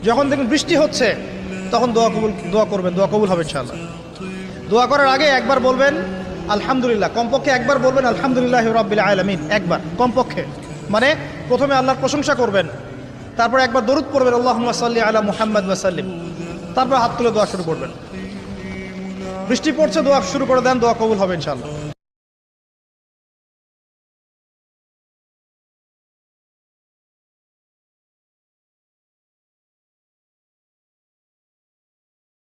যখন দেখবেন বৃষ্টি হচ্ছে তখন দোয়া করবেন, দোয়া কবুল হবে ইনশাআল্লাহ। দোয়া করার আগে একবার বলবেন আলহামদুলিল্লাহ, কমপক্ষে একবার বলবেন আলহামদুলিল্লাহ রাব্বিল আলামিন, একবার কমপক্ষে। মানে প্রথমে আল্লাহর প্রশংসা করবেন, তারপর একবার দরুদ পড়বেন আল্লাহুম্মা সাল্লি আলা মুহাম্মাদ ওয়া সাল্লিম, তারপর হাত তুলে দোয়া শুরু করবেন। বৃষ্টি পড়ছে, দোয়া শুরু করে দেন, দোয়া কবুল হবে ইনশাআল্লাহ।